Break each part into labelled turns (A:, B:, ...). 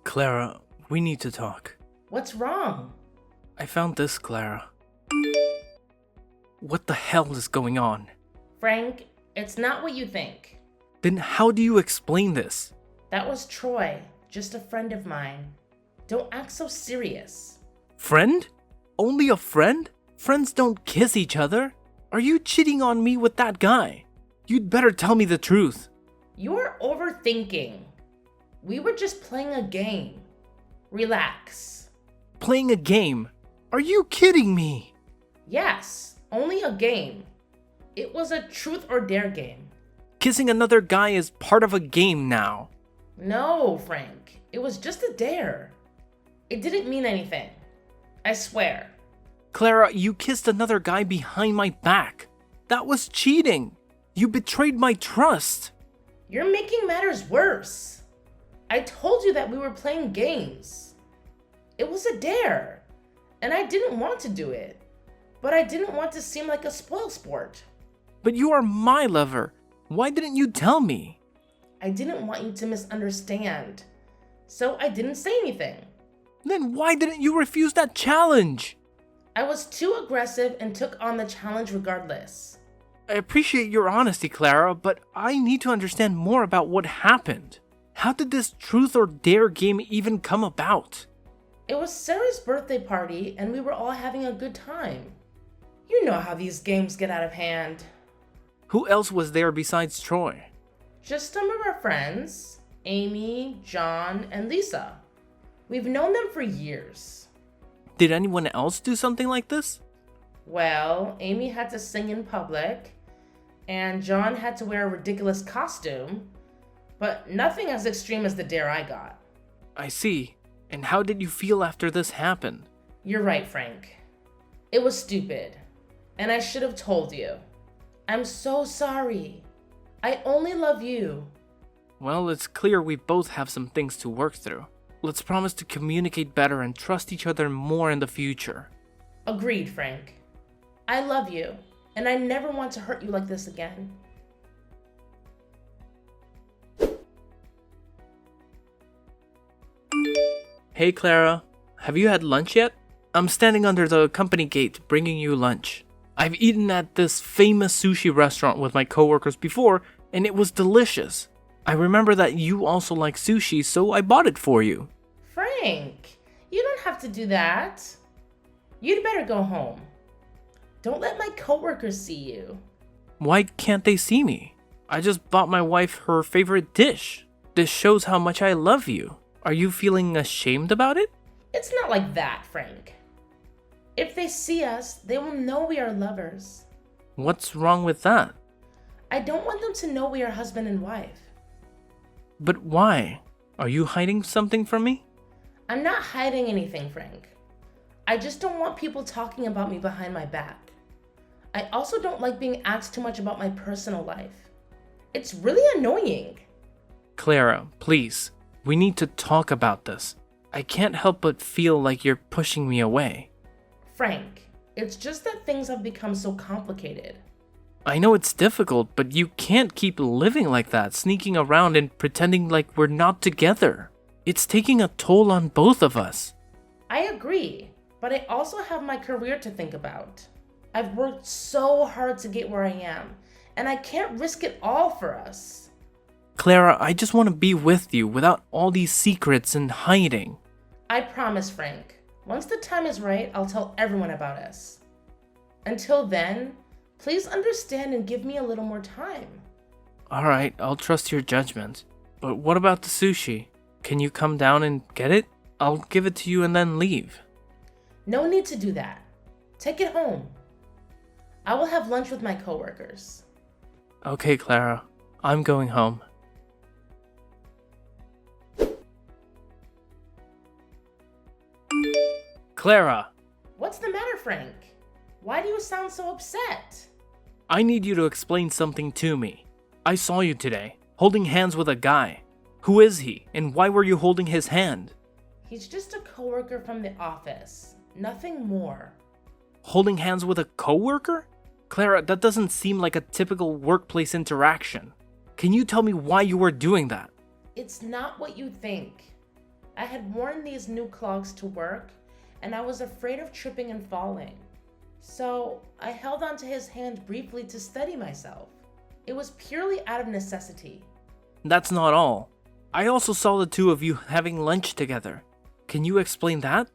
A: Clara, we need to talk.
B: What's wrong?
A: I found this, Clara. What the hell is going on?
B: Frank, it's not what you think.
A: Then how do you explain this?
B: That was Troy, just a friend of mine. Don't act so serious.
A: Friend? Only a friend? Friends don't kiss each other. Are you cheating on me with that guy? You'd better tell me the truth.
B: You're overthinking. We were just playing a game. Relax.
A: Playing a game? Are you kidding me?
B: Yes, only a game. It was a truth or dare game.
A: Kissing another guy is part of a game now.
B: No, Frank. It was just a dare. It didn't mean anything. I swear.
A: Clara, you kissed another guy behind my back. That was cheating. You betrayed my trust.
B: You're making matters worse. I told you that we were playing games. It was a dare, and I didn't want to do it. But I didn't want to seem like a spoilsport.
A: But you are my lover. Why didn't you tell me?
B: I didn't want you to misunderstand. So I didn't say anything.
A: Then why didn't you refuse that challenge?
B: I was too aggressive and took on the challenge regardless.
A: I appreciate your honesty, Clara, but I need to understand more about what happened. How did this truth or dare game even come about?
B: It was Sarah's birthday party and we were all having a good time. You know how these games get out of hand.
A: Who else was there besides Troy?
B: Just some of our friends, Amy, John, and Lisa. We've known them for years.
A: Did anyone else do something like this?
B: Well, Amy had to sing in public, and John had to wear a ridiculous costume, but nothing as extreme as the dare I got.
A: I see. And how did you feel after this happened?
B: You're right, Frank. It was stupid, and I should have told you. I'm so sorry. I only love you.
A: Well, it's clear we both have some things to work through. Let's promise to communicate better and trust each other more in the future.
B: Agreed, Frank. I love you, and I never want to hurt you like this again.
A: Hey Clara, have you had lunch yet? I'm standing under the company gate bringing you lunch. I've eaten at this famous sushi restaurant with my coworkers before, and it was delicious. I remember that you also like sushi, so I bought it for you.
B: Frank, you don't have to do that. You'd better go home. Don't let my coworkers see you.
A: Why can't they see me? I just bought my wife her favorite dish. This shows how much I love you. Are you feeling ashamed about it?
B: It's not like that, Frank. If they see us, they will know we are lovers.
A: What's wrong with that?
B: I don't want them to know we are husband and wife.
A: But why? Are you hiding something from me?
B: I'm not hiding anything, Frank. I just don't want people talking about me behind my back. I also don't like being asked too much about my personal life. It's really annoying.
A: Clara, please. We need to talk about this. I can't help but feel like you're pushing me away.
B: Frank, it's just that things have become so complicated.
A: I know it's difficult, but you can't keep living like that, sneaking around and pretending like we're not together. It's taking a toll on both of us.
B: I agree, but I also have my career to think about. I've worked so hard to get where I am, and I can't risk it all for us.
A: Clara, I just want to be with you without all these secrets and hiding.
B: I promise, Frank. Once the time is right, I'll tell everyone about us. Until then, please understand and give me a little more time.
A: Alright, I'll trust your judgment. But what about the sushi? Can you come down and get it? I'll give it to you and then leave.
B: No need to do that. Take it home. I will have lunch with my coworkers.
A: Okay, Clara. I'm going home. Clara!
B: What's the matter, Frank? Why do you sound so upset?
A: I need you to explain something to me. I saw you today, holding hands with a guy. Who is he, and why were you holding his hand?
B: He's just a coworker from the office. Nothing more.
A: Holding hands with a coworker? Clara, that doesn't seem like a typical workplace interaction. Can you tell me why you were doing that?
B: It's not what you think. I had worn these new clogs to work, and I was afraid of tripping and falling. So I held onto his hand briefly to steady myself. It was purely out of necessity.
A: That's not all. I also saw the two of you having lunch together. Can you explain that?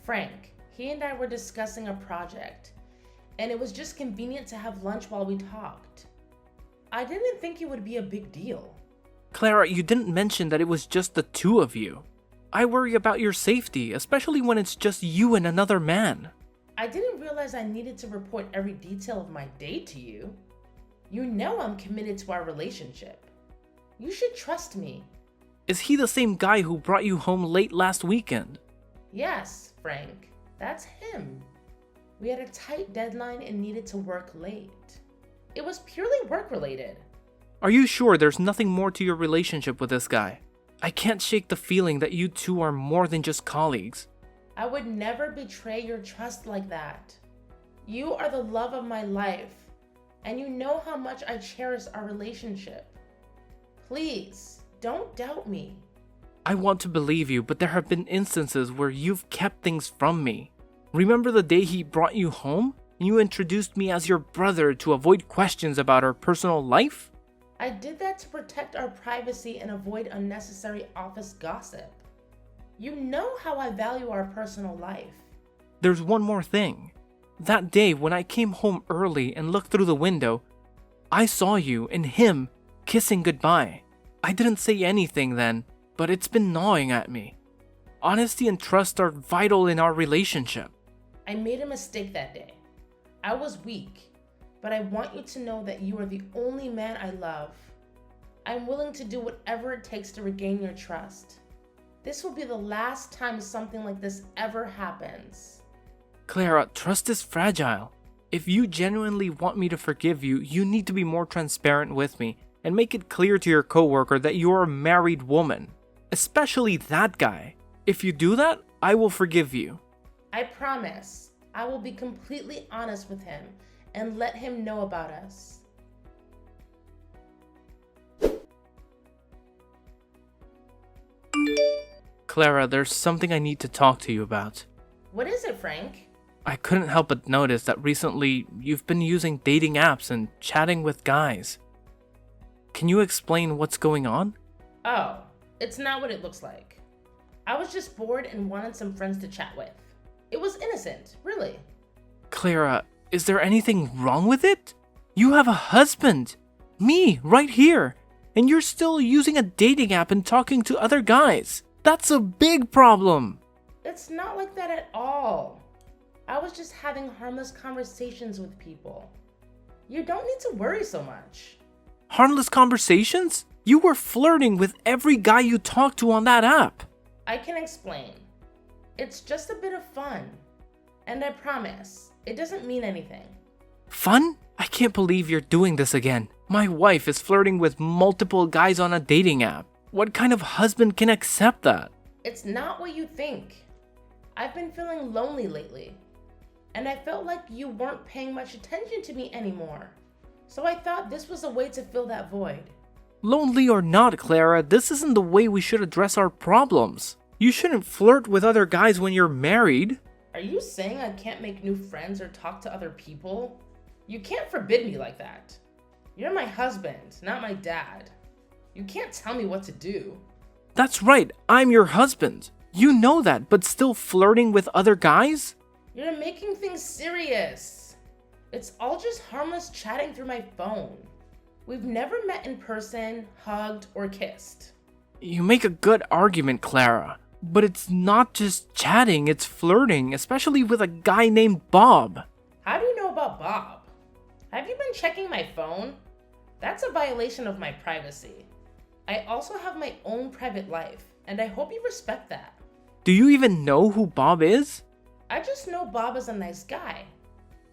B: Frank, he and I were discussing a project, and it was just convenient to have lunch while we talked. I didn't think it would be a big deal.
A: Clara, you didn't mention that it was just the two of you. I worry about your safety, especially when it's just you and another man.
B: I didn't realize I needed to report every detail of my date to you. You know I'm committed to our relationship. You should trust me.
A: Is he the same guy who brought you home late last weekend?
B: Yes, Frank, that's him. We had a tight deadline and needed to work late. It was purely work-related.
A: Are you sure there's nothing more to your relationship with this guy? I can't shake the feeling that you two are more than just colleagues.
B: I would never betray your trust like that. You are the love of my life, and you know how much I cherish our relationship. Please, don't doubt me.
A: I want to believe you, but there have been instances where you've kept things from me. Remember the day he brought you home? And you introduced me as your brother to avoid questions about our personal life?
B: I did that to protect our privacy and avoid unnecessary office gossip. You know how I value our personal life.
A: There's one more thing. That day when I came home early and looked through the window, I saw you and him kissing goodbye. I didn't say anything then, but it's been gnawing at me. Honesty and trust are vital in our relationship.
B: I made a mistake that day. I was weak. But I want you to know that you are the only man I love. I'm willing to do whatever it takes to regain your trust. This will be the last time something like this ever happens.
A: Clara, trust is fragile. If you genuinely want me to forgive you, you need to be more transparent with me and make it clear to your coworker that you're a married woman. Especially that guy. If you do that, I will forgive you.
B: I promise. I will be completely honest with him and let him know about us.
A: Clara, there's something I need to talk to you about.
B: What is it, Frank?
A: I couldn't help but notice that recently you've been using dating apps and chatting with guys. Can you explain what's going on?
B: Oh, it's not what it looks like. I was just bored and wanted some friends to chat with. It was innocent, really.
A: Clara, is there anything wrong with it? You have a husband. Me, right here. And you're still using a dating app and talking to other guys. That's a big problem.
B: It's not like that at all. I was just having harmless conversations with people. You don't need to worry so much.
A: Harmless conversations? You were flirting with every guy you talked to on that app.
B: I can explain. It's just a bit of fun. And I promise, it doesn't mean anything.
A: Fun? I can't believe you're doing this again. My wife is flirting with multiple guys on a dating app. What kind of husband can accept that?
B: It's not what you think. I've been feeling lonely lately. And I felt like you weren't paying much attention to me anymore. So I thought this was a way to fill that void.
A: Lonely or not, Clara, this isn't the way we should address our problems. You shouldn't flirt with other guys when you're married.
B: Are you saying I can't make new friends or talk to other people? You can't forbid me like that. You're my husband, not my dad. You can't tell me what to do.
A: That's right, I'm your husband. You know that, but still flirting with other guys?
B: You're making things serious. It's all just harmless chatting through my phone. We've never met in person, hugged, or kissed.
A: You make a good argument, Clara. But it's not just chatting, it's flirting, especially with a guy named Bob.
B: How do you know about Bob? Have you been checking my phone? That's a violation of my privacy. I also have my own private life, and I hope you respect that.
A: Do you even know who Bob is?
B: I just know Bob is a nice guy.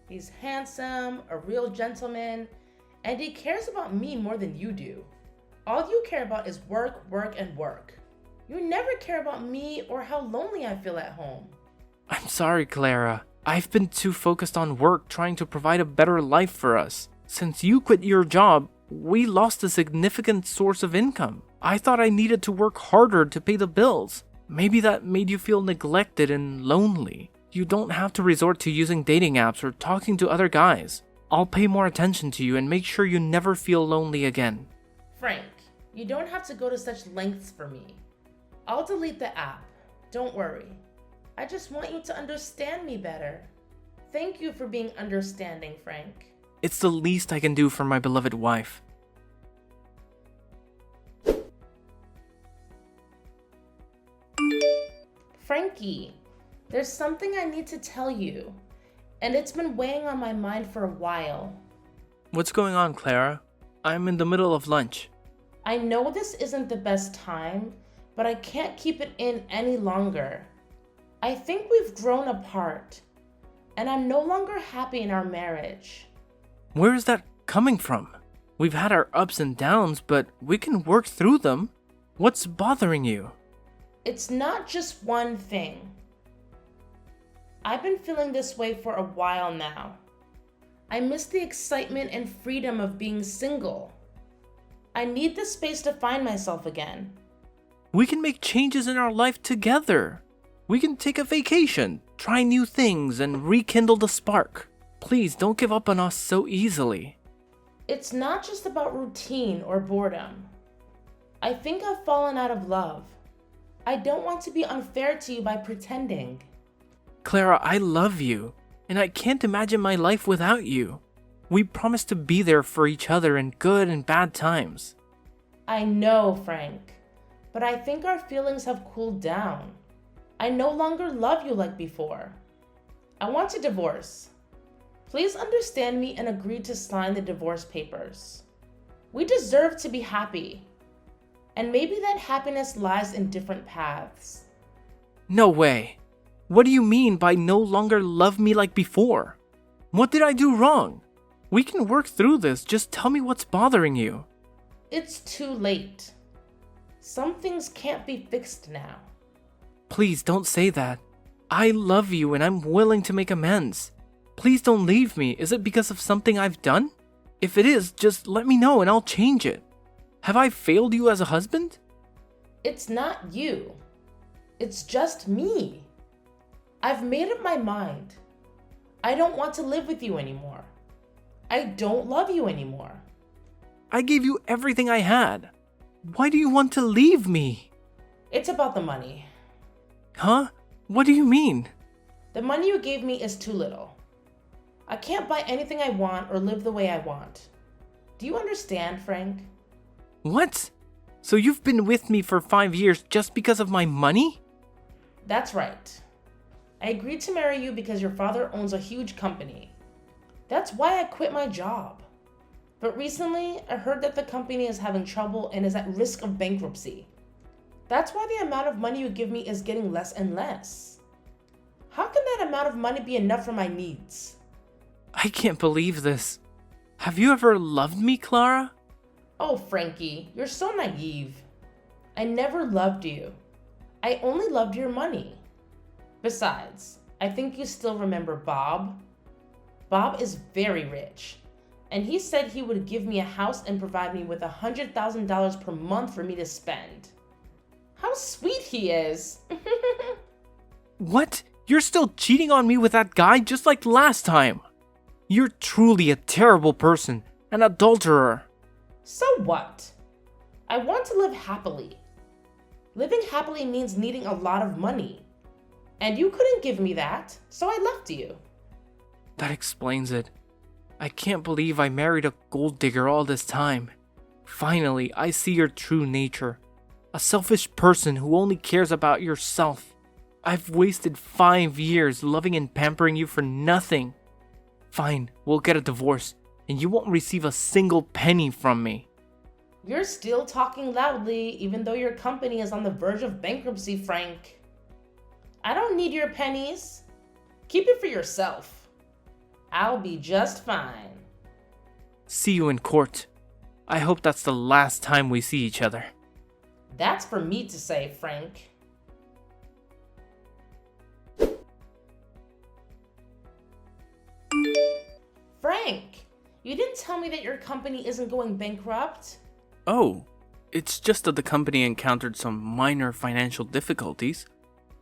B: He's handsome, a real gentleman, and he cares about me more than you do. All you care about is work, work, and work. You never care about me or how lonely I feel at home.
A: I'm sorry, Clara. I've been too focused on work trying to provide a better life for us. Since you quit your job, we lost a significant source of income. I thought I needed to work harder to pay the bills. Maybe that made you feel neglected and lonely. You don't have to resort to using dating apps or talking to other guys. I'll pay more attention to you and make sure you never feel lonely again.
B: Frank, you don't have to go to such lengths for me. I'll delete the app. Don't worry. I just want you to understand me better. Thank you for being understanding, Frank.
A: It's the least I can do for my beloved wife.
B: Frankie, there's something I need to tell you, and it's been weighing on my mind for a while.
A: What's going on, Clara? I'm in the middle of lunch.
B: I know this isn't the best time, but I can't keep it in any longer. I think we've grown apart, and I'm no longer happy in our marriage.
A: Where is that coming from? We've had our ups and downs, but we can work through them. What's bothering you?
B: It's not just one thing. I've been feeling this way for a while now. I miss the excitement and freedom of being single. I need the space to find myself again.
A: We can make changes in our life together. We can take a vacation, try new things, and rekindle the spark. Please don't give up on us so easily.
B: It's not just about routine or boredom. I think I've fallen out of love. I don't want to be unfair to you by pretending.
A: Clara, I love you, and I can't imagine my life without you. We promised to be there for each other in good and bad times.
B: I know, Frank, but I think our feelings have cooled down. I no longer love you like before. I want a divorce. Please understand me and agree to sign the divorce papers. We deserve to be happy. And maybe that happiness lies in different paths.
A: No way. What do you mean by no longer love me like before? What did I do wrong? We can work through this, just tell me what's bothering you.
B: It's too late. Some things can't be fixed now.
A: Please don't say that. I love you and I'm willing to make amends. Please don't leave me. Is it because of something I've done? If it is, just let me know and I'll change it. Have I failed you as a husband?
B: It's not you. It's just me. I've made up my mind. I don't want to live with you anymore. I don't love you anymore.
A: I gave you everything I had. Why do you want to leave me?
B: It's about the money.
A: Huh? What do you mean?
B: The money you gave me is too little. I can't buy anything I want or live the way I want. Do you understand, Frank?
A: What? So you've been with me for 5 years just because of my money?
B: That's right. I agreed to marry you because your father owns a huge company. That's why I quit my job. But recently, I heard that the company is having trouble and is at risk of bankruptcy. That's why the amount of money you give me is getting less and less. How can that amount of money be enough for my needs?
A: I can't believe this. Have you ever loved me, Clara?
B: Oh, Frankie, you're so naive. I never loved you. I only loved your money. Besides, I think you still remember Bob. Bob is very rich, and he said he would give me a house and provide me with $100,000 per month for me to spend. How sweet he is!
A: What? You're still cheating on me with that guy just like last time. You're truly a terrible person, an adulterer.
B: So what? I want to live happily. Living happily means needing a lot of money. And you couldn't give me that, so I left you.
A: That explains it. I can't believe I married a gold digger all this time. Finally, I see your true nature. A selfish person who only cares about yourself. I've wasted 5 years loving and pampering you for nothing. Fine, we'll get a divorce, and you won't receive a single penny from me.
B: You're still talking loudly, even though your company is on the verge of bankruptcy, Frank. I don't need your pennies. Keep it for yourself. I'll be just fine.
A: See you in court. I hope that's the last time we see each other.
B: That's for me to say, Frank. Frank, you didn't tell me that your company isn't going bankrupt.
A: Oh, It's just that the company encountered some minor financial difficulties.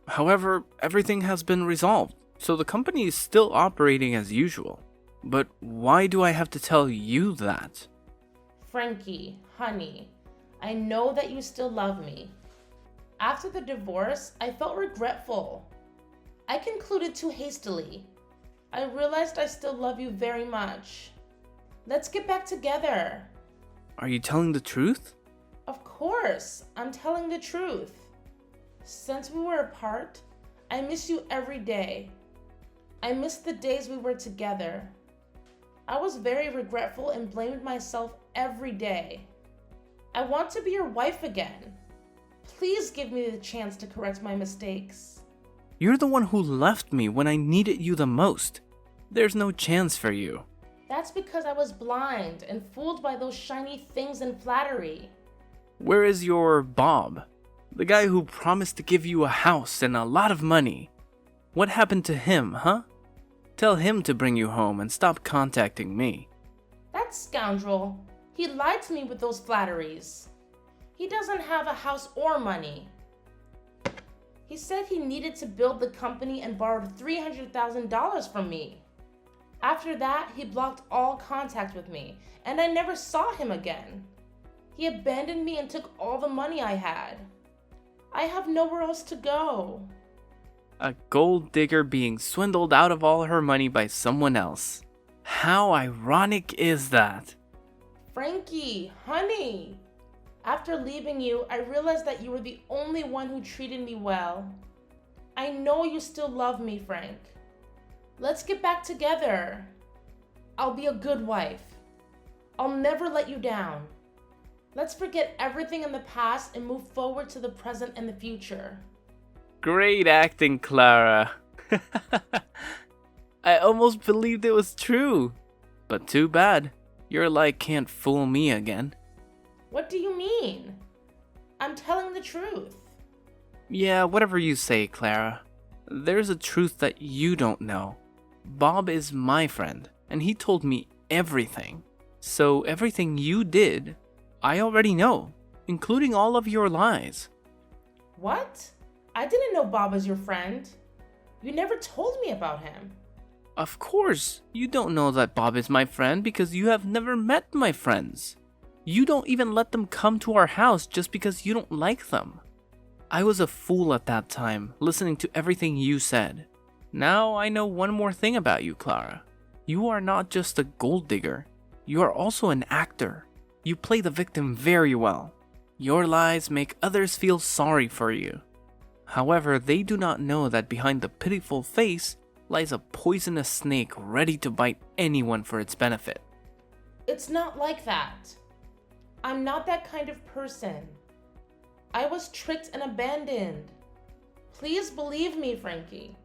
A: However, everything has been resolved, so the company is still operating as usual. But why do I have to tell you that?
B: Frankie, honey, I know that you still love me. After the divorce, I felt regretful. I concluded too hastily. I realized I still love you very much. Let's get back together.
A: Are you telling the truth?
B: Of course, I'm telling the truth. Since we were apart, I miss you every day. I miss the days we were together. I was very regretful and blamed myself every day. I want to be your wife again. Please give me the chance to correct my mistakes.
A: You're the one who left me when I needed you the most. There's no chance for you.
B: That's because I was blind and fooled by those shiny things and flattery.
A: Where is your Bob? The guy who promised to give you a house and a lot of money. What happened to him, huh? Tell him to bring you home and stop contacting me.
B: That scoundrel. He lied to me with those flatteries. He doesn't have a house or money. He said he needed to build the company and borrowed $300,000 from me. After that, he blocked all contact with me, and I never saw him again. He abandoned me and took all the money I had. I have nowhere else to go.
A: A gold digger being swindled out of all her money by someone else. How ironic is that?
B: Frankie, honey. After leaving you, I realized that you were the only one who treated me well. I know you still love me, Frank. Let's get back together. I'll be a good wife. I'll never let you down. Let's forget everything in the past and move forward to the present and the future.
A: Great acting, Clara. I almost believed it was true. But too bad. Your lie can't fool me again.
B: What do you mean? I'm telling the truth.
A: Yeah, whatever you say, Clara. There's a truth that you don't know. Bob is my friend, and he told me everything. So everything you did, I already know, including all of your lies.
B: What? I didn't know Bob was your friend. You never told me about him.
A: Of course, you don't know that Bob is my friend because you have never met my friends. You don't even let them come to our house just because you don't like them. I was a fool at that time, listening to everything you said. Now I know one more thing about you, Clara. You are not just a gold digger. You are also an actor. You play the victim very well. Your lies make others feel sorry for you. However, they do not know that behind the pitiful face lies a poisonous snake ready to bite anyone for its benefit.
B: It's not like that. I'm not that kind of person. I was tricked and abandoned. Please believe me, Frankie.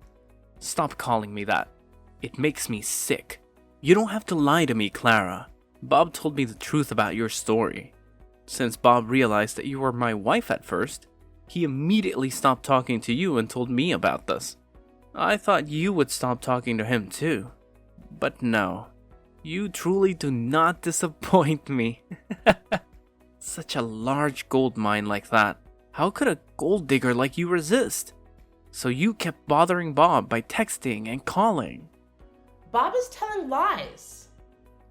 A: Stop calling me that. It makes me sick. You don't have to lie to me, Clara. Bob told me the truth about your story. Since Bob realized that you were my wife at first, he immediately stopped talking to you and told me about this. I thought you would stop talking to him too. But no. You truly do not disappoint me. Such a large gold mine like that. How could a gold digger like you resist? So you kept bothering Bob by texting and calling.
B: Bob is telling lies.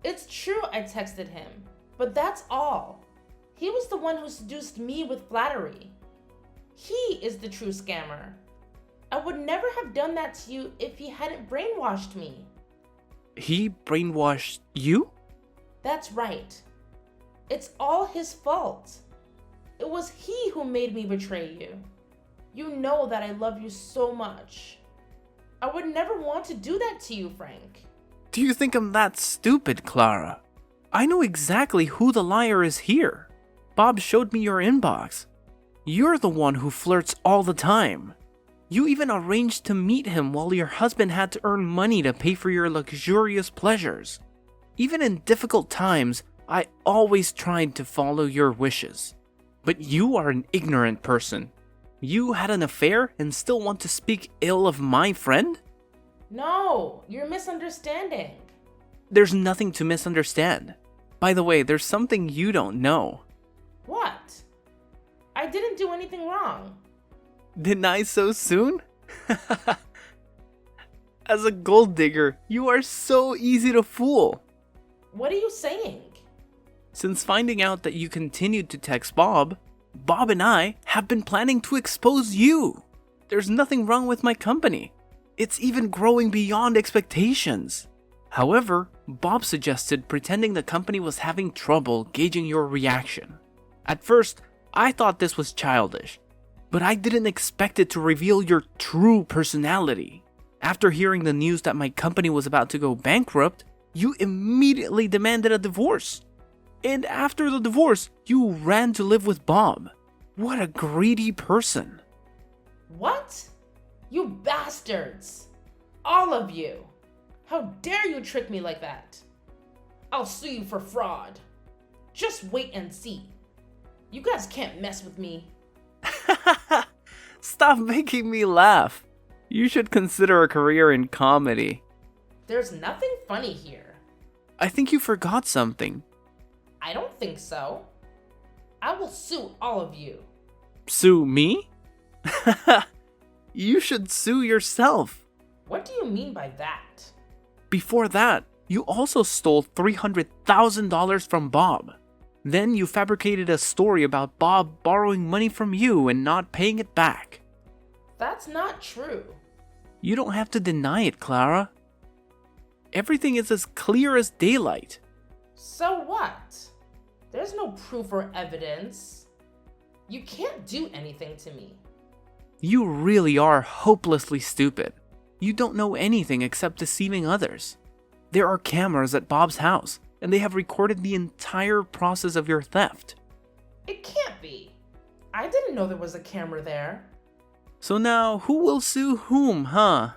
B: It's true I texted him, but that's all. He was the one who seduced me with flattery. He is the true scammer. I would never have done that to you if he hadn't brainwashed me.
A: He brainwashed you?
B: That's right. It's all his fault. It was he who made me betray you. You know that I love you so much. I would never want to do that to you, Frank.
A: Do you think I'm that stupid, Clara? I know exactly who the liar is here. Bob showed me your inbox. You're the one who flirts all the time. You even arranged to meet him while your husband had to earn money to pay for your luxurious pleasures. Even in difficult times, I always tried to follow your wishes. But you are an ignorant person. You had an affair and still want to speak ill of my friend?
B: No, you're misunderstanding.
A: There's nothing to misunderstand. By the way, there's something you don't know.
B: What? I didn't do anything wrong.
A: Deny so soon? As a gold digger, you are so easy to fool.
B: What are you saying?
A: Since finding out that you continued to text Bob and I have been planning to expose you. There's nothing wrong with my company. It's even growing beyond expectations. However, Bob suggested pretending the company was having trouble gauging your reaction. At first, I thought this was childish, but I didn't expect it to reveal your true personality. After hearing the news that my company was about to go bankrupt, you immediately demanded a divorce. And after the divorce, you ran to live with Bob. What a greedy person.
B: What? You bastards! All of you! How dare you trick me like that? I'll sue you for fraud. Just wait and see. You guys can't mess with me.
A: Stop making me laugh. You should consider a career in comedy.
B: There's nothing funny here.
A: I think you forgot something.
B: I don't think so. I will sue all of you.
A: Sue me? You should sue yourself.
B: What do you mean by that?
A: Before that, you also stole $300,000 from Bob. Then you fabricated a story about Bob borrowing money from you and not paying it back.
B: That's not true.
A: You don't have to deny it, Clara. Everything is as clear as daylight.
B: So what? There's no proof or evidence. You can't do anything to me.
A: You really are hopelessly stupid. You don't know anything except deceiving others. There are cameras at Bob's house, and they have recorded the entire process of your theft.
B: It can't be. I didn't know there was a camera there.
A: So now, who will sue whom, huh?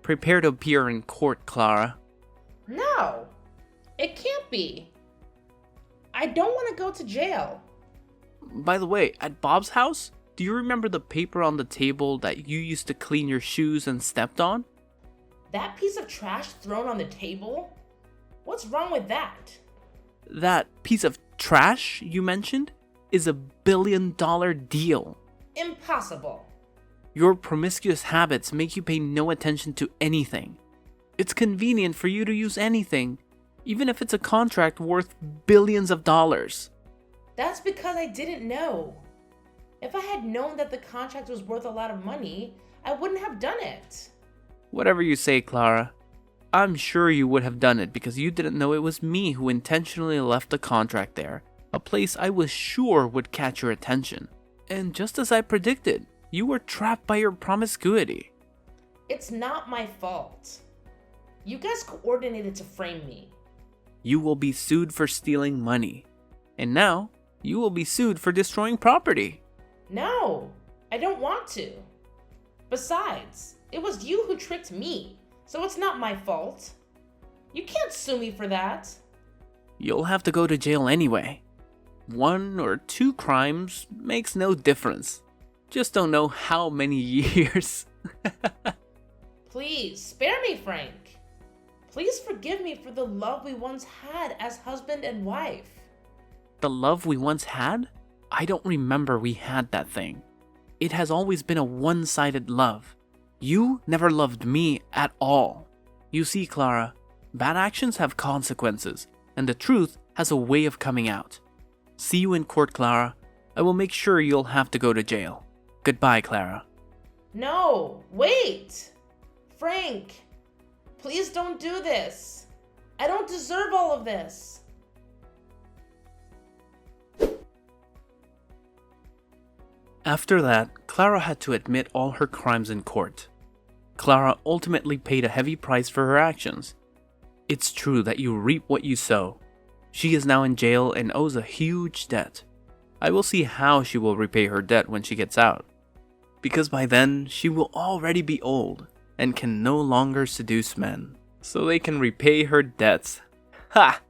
A: Prepare to appear in court, Clara.
B: No, it can't be. I don't want to go to jail.
A: By the way, at Bob's house, do you remember the paper on the table that you used to clean your shoes and stepped on?
B: That piece of trash thrown on the table? What's wrong with that?
A: That piece of trash you mentioned is a $1 billion deal.
B: Impossible.
A: Your promiscuous habits make you pay no attention to anything. It's convenient for you to use anything, even if it's a contract worth billions of dollars.
B: That's because I didn't know. If I had known that the contract was worth a lot of money, I wouldn't have done it.
A: Whatever you say, Clara. I'm sure you would have done it because you didn't know it was me who intentionally left the contract there, a place I was sure would catch your attention. And just as I predicted, you were trapped by your promiscuity.
B: It's not my fault. You guys coordinated to frame me.
A: You will be sued for stealing money. And now, you will be sued for destroying property.
B: No, I don't want to. Besides, it was you who tricked me, so it's not my fault. You can't sue me for that.
A: You'll have to go to jail anyway. 1 or 2 crimes makes no difference. Just don't know how many years.
B: Please, spare me, Frank. Please forgive me for the love we once had as husband and wife.
A: The love we once had? I don't remember we had that thing. It has always been a one-sided love. You never loved me at all. You see, Clara, bad actions have consequences, and the truth has a way of coming out. See you in court, Clara. I will make sure you'll have to go to jail. Goodbye, Clara.
B: No, wait! Frank, please don't do this. I don't deserve all of this.
A: After that, Clara had to admit all her crimes in court. Clara ultimately paid a heavy price for her actions. It's true that you reap what you sow. She is now in jail and owes a huge debt. I will see how she will repay her debt when she gets out. Because by then, she will already be old and can no longer seduce men, so they can repay her debts. Ha!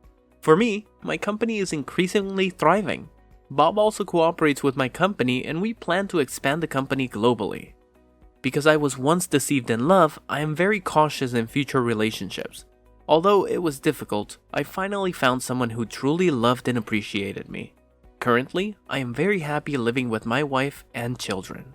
A: For me, my company is increasingly thriving. Bob also cooperates with my company and we plan to expand the company globally. Because I was once deceived in love, I am very cautious in future relationships. Although it was difficult, I finally found someone who truly loved and appreciated me. Currently, I am very happy living with my wife and children.